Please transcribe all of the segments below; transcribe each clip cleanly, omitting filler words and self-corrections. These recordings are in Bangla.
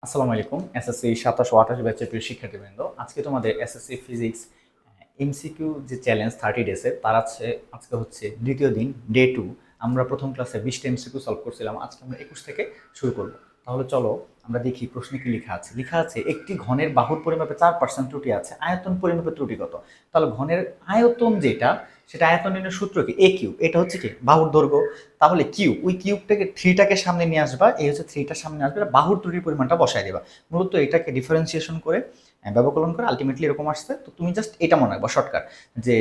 আসসালামু আলাইকুম। এসএসসি 27-28 ব্যাচের প্রিয় শিক্ষার্থীবৃন্দ, আজকে তোমাদের এসএসসি ফিজিক্স এমসিকিউ যে চ্যালেঞ্জ 30 ডেজের তার আছে। আজকে হচ্ছে দ্বিতীয় দিন, ডে 2। আমরা প্রথম ক্লাসে 20টা এমসিকিউ সলভ করছিলাম, আজকে আমরা 21 থেকে শুরু করব। তাহলে চলো আমরা দেখি প্রশ্নে কি লেখা আছে। লেখা আছে একটি ঘনের বাহুর পরিমাপে 4% ত্রুটি আছে, আয়তন পরিমাপে ত্রুটি কত? তাহলে ঘনের আয়তন যেটা, সেটা আয়তন নির্ণয়ের সূত্র কি? এ কিউব। এটা হচ্ছে কি বাহুর দৈর্ঘ্য। তাহলে কিউব, ওই কিউবটাকে থ্রিটাকে সামনে নিয়ে আসবা, এই হচ্ছে থ্রিটা সামনে আসবে, বাহুর ত্রুটির পরিমাণটা বসায় দেবা। মূলত এটাকে ডিফারেন্সিয়েশন করে ব্যবকলন করে আলটিমেটলি এরকম আসছে। তো তুমি জাস্ট এটা মনে রাখবা শর্টকাট, যে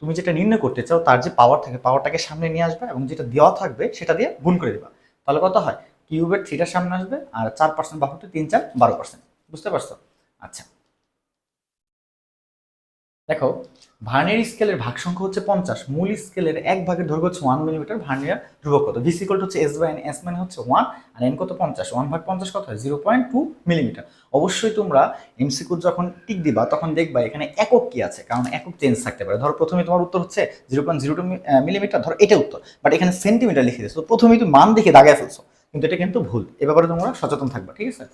তুমি যেটা নির্ণয় করতে চাও তার যে পাওয়ার থাকে পাওয়ারটাকে সামনে নিয়ে আসবে এবং যেটা দেওয়া থাকবে সেটা দিয়ে গুণ করে দেবা। তাহলে কত হয়? কিউবের থ্রিটার সামনে আসবে আর 4% বাহুতে 3 4 12%। বুঝতে পারছো? আচ্ছা, দেখো, ভার্নিয়ার স্কেলের ভাগ সংখ্যা হচ্ছে 50, মূল স্কেলের এক ভাগের দৈর্ঘ্য হচ্ছে 1 মিলিমিটার, ভার্নিয়ার ধ্রুবক কত? ভি ইকুয়াল টু হচ্ছে এস বাই এন, এস মানে হচ্ছে 1 আর এন কত? 50। 1 ভাগ 50 কত হয়? 0.2 মিলিমিটার। অবশ্যই তোমরা এমসিকিউ যখন টিক দিবা তখন দেখবা এখানে একক কি আছে, কারণ একক চেঞ্জ থাকতে পারে। ধরো প্রথমে তোমার উত্তর হচ্ছে 0.02 মিলিমিটার, ধরো এটা উত্তর, বাট এখানে সেন্টিমিটার লিখে দিয়েছো, তো প্রথমেই তুমি মান দেখে দাগায় ফেলছো, কিন্তু এটা কিন্তু ভুল। এ ব্যাপারে তোমরা সচেতন থাকবা, ঠিক আছে?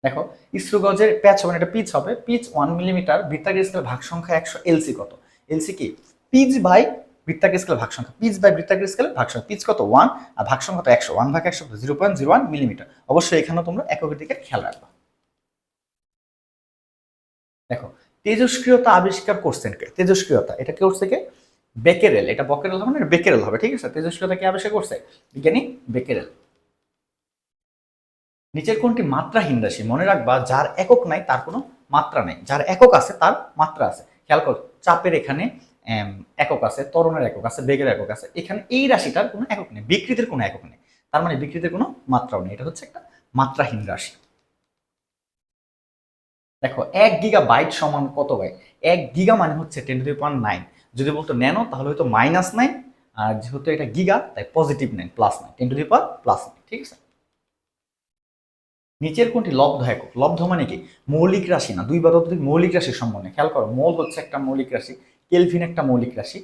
দেখো, স্ক্রু গজের প্যাচ হবে না, এটা পিচ হবে। পিচ 1 মিলিমিটার, বৃত্তাকার স্কেল ভাগ সংখ্যা 100, এলসি কত? এলসি কি? পিচ বাই বৃত্তাকার স্কেল ভাগ সংখ্যা, পিচ বাই বৃত্তাকার স্কেল ভাগ সংখ্যা। পিচ কত? 1 আর ভাগ সংখ্যা কত? 100। 1 ভাগ 100 0.01 মিলিমিটার। অবশ্যই এখানে তোমরা এককের দিকে খেয়াল রাখবা। দেখো, তেজস্ক্রিয়তা আবিষ্কার করছেন কে? তেজস্ক্রিয়তা এটা কি করছে কে? বেকেরেল। এটা বকেরেল হবে না, এটা বেকেরেল হবে, ঠিক আছে? তেজস্ক্রিয়তা কে আবিষ্কার করছে? বিজ্ঞানী বেকেরেল। নিচের কোনটি মাত্রাহীন রাশি? মনে রাখবা, যার একক নাই তার কোনো মাত্রা নেই, যার একক আছে তার মাত্রা আছে। খেয়াল করো, চাপের এখানে একক আছে, ত্বরণের একক আছে, বেগের একক আছে, এখানে এই রাশিটার কোনো একক নেই, বিকৃতির কোনো একক নেই, তার মানে বিকৃতির কোনো মাত্রাও নেই। এটা হচ্ছে একটা মাত্রাহীন রাশি। দেখো, 1 গিগাবাইট সমান কত বাইট? 1 গিগা মানে হচ্ছে 10⁹9। যদি বলতো ন্যানো তাহলে হয়তো -9, আর যেহেতু এটা গিগা তাই +9 +9, 10⁻+9, ঠিক আছে? নিচের কোনটি লব্ধ একক? লব্ধ মানে কি? মৌলিক রাশি না, দুই বা ততোধিক মৌলিক রাশির সম্বন্ধে। খেয়াল করো, মোল হচ্ছে একটা মৌলিক রাশি, কেলভিন একটা মৌলিক রাশি,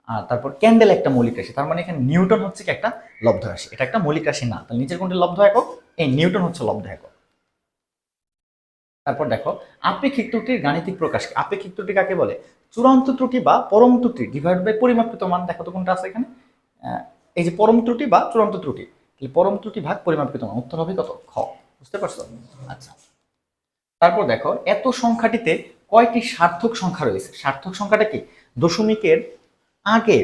আর তারপর ক্যান্ডেল একটা মৌলিক রাশি। তার মানে এখানে নিউটন হচ্ছে কি একটা লব্ধ রাশি, এটা একটা মৌলিক রাশি না। তাহলে নিচের কোনটি লব্ধ একক? এই নিউটন হচ্ছে লব্ধ একক। তারপর দেখো, আপেক্ষিক ত্রুটির গাণিতিক প্রকাশ কি? আপেক্ষিক ত্রুটি কাকে বলে? চূড়ান্ত ত্রুটি বা পরম ত্রুটি ডিভাইড বাই পরিমাপকৃত মান। দেখো তো কোনটা আছে এখানে? এই যে পরম ত্রুটি বা চূড়ান্ত ত্রুটি, তাহলে পরম ত্রুটি ভাগ পরিমাপকৃত মান। উত্তর হবে কত? খ। বুঝতে পারছো? আচ্ছা, তারপর দেখো, এত সংখ্যাটিতে কয়টি সার্থক সংখ্যা রয়েছে? সার্থক সংখ্যাটা কি? দশমিকের আগে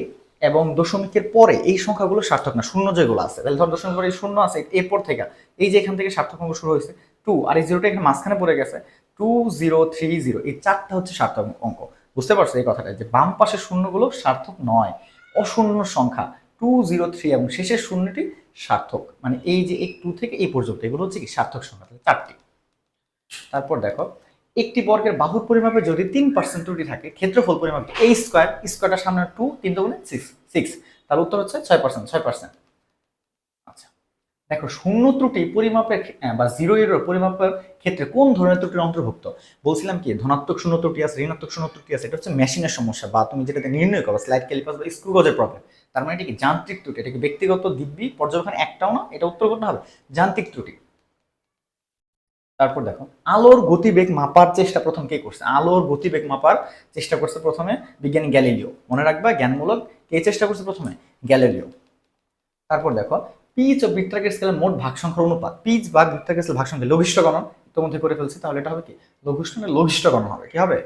এবং দশমিকের পরে এই সংখ্যাগুলো সার্থক না, শূন্য যেগুলো আছে। তাহলে ধর দশমিকের পরে শূন্য আছে, এরপর থেকে এই যে এখান থেকে সার্থক অঙ্ক শুরু হয়েছে 2, আর এই জিরোটা এখানে মাঝখানে পড়ে গেছে 2030, এই চারটা হচ্ছে সার্থক অঙ্ক। বুঝতে পারছো এই কথাটা, যে বাম পাশের শূন্যগুলো সার্থক নয়, অশূন্য সংখ্যা 203 এবং শেষের শূন্যটি সার্থক। মানে এই যে এই 2 থেকে এই পর্যন্ত এগুলো হচ্ছে কি সার্থক সংখ্যা, তাহলে চারটি। তারপর দেখো, একটি বর্গের বাহুর পরিমাপে যদি 3% ত্রুটি থাকে, ক্ষেত্রফল পরিমাপ এই স্কোয়ার, স্কোয়ারটার সামনে 2, 3 দুগুণে 6, তার উত্তর হচ্ছে 6%। আচ্ছা, দেখো, শূন্য ত্রুটি পরিমাপের বা জিরো এরর পরিমাপের ক্ষেত্রে কোন ধরনের ত্রুটির অন্তর্ভুক্ত? বলছিলাম কি, ধনাত্মক শূন্য ত্রুটি আছে, ঋণাত্মক শূন্য ত্রুটি আছে। এটা হচ্ছে মেশিনের সমস্যা, বা তুমি যেটাতে নির্ণয় করো স্লাইড ক্যালিপাস বা স্ক্রু গজের প্রবলেম। তার মানে এটা কি যান্ত্রিক ত্রুটি, এটা কি ব্যক্তিগত দিব্যি পর্যবেক্ষণ একটাও না, এটা উত্তর করতে হবে যান্ত্রিক ত্রুটি। তারপর দেখো, আলোর গতিবেগ মাপার চেষ্টা প্রথম কে করছে? আলোর গতিবেগ মাপার চেষ্টা করছে প্রথমে বিজ্ঞানী গ্যালিলিও। মনে রাখবা, জ্ঞানমূলক। কে চেষ্টা করছে প্রথমে? গ্যালিলিও। তারপর দেখো, পিচ ও বৃত্তাকার স্কেলের মোট ভাগ সংখ্যার অনুপাত। পিচ বা বৃত্তাকার স্কেল ভাগ সংখ্যা লঘিষ্ঠ গণন ইতিমধ্যে করে ফেলছি, তাহলে এটা হবে কি? লঘিষ্ঠ গণন হবে। কি হবে?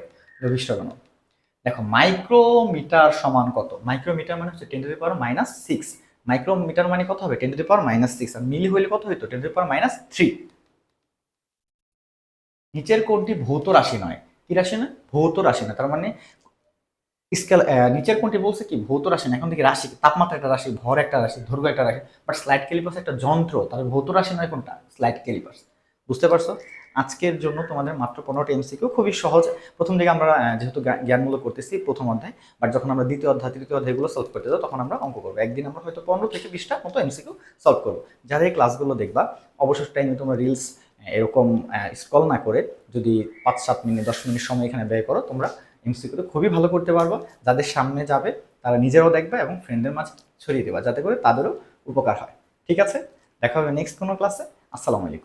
লঘিষ্ঠ গণন। দেখো, মাইক্রোমিটার সমান কত? মাইক্রোমিটার মানে হচ্ছে 10⁻⁻6। মাইক্রোমিটার মানে কত হবে? 10⁻⁻6। আর মিলি হইলে কত হইতো? 10⁻⁻3। নিচের কোনটি ভৌত রাশি নয়? কি রাশি নয়? ভৌত রাশি নয়। তার মানে স্কেল, নিচের কোনটি বলছে কি ভৌত রাশি না? এখন থেকে রাশি, তাপমাত্রা একটা রাশি, ভর একটা রাশি, দৈর্ঘ্য একটা রাশি, বাট স্লাইড ক্যালিপাস একটা যন্ত্র, তাহলে ভৌত রাশি নয় কোনটা? Slide callipers. বুঝতে পারছো? আজকের জন্য তোমাদের মাত্র 15টি এমসিকিউ, খুবই সহজ। প্রথম দিকে আমরা যেহেতু জ্ঞানমূলক করতেছি প্রথম অধ্যায়, বাট যখন আমরা দ্বিতীয় অধ্যায় তৃতীয় অধ্যায়গুলো সলভ করতে যাবো তখন আমরা অঙ্ক করবো। একদিন আমরা হয়তো 15 থেকে 20টা মতো এমসিকিউ সলভ করবো। যারা এই ক্লাসগুলো দেখবা, অবসর টাইমে তোমরা রিলস এরকম স্ক্রল না করে যদি 5-7 মিনিট 10 মিনিট সময় এখানে ব্যয় করো, তোমরা এমসিকিউতে খুবই ভালো করতে পারবো। যাদের সামনে যাবে তারা নিজেরাও দেখবে এবং ফ্রেন্ডদের মাঝে ছড়িয়ে দেবা, যাতে করে তাদেরও উপকার হয়। ঠিক আছে, দেখা হবে নেক্সট কোনো ক্লাসে। আসসালামু আলাইকুম।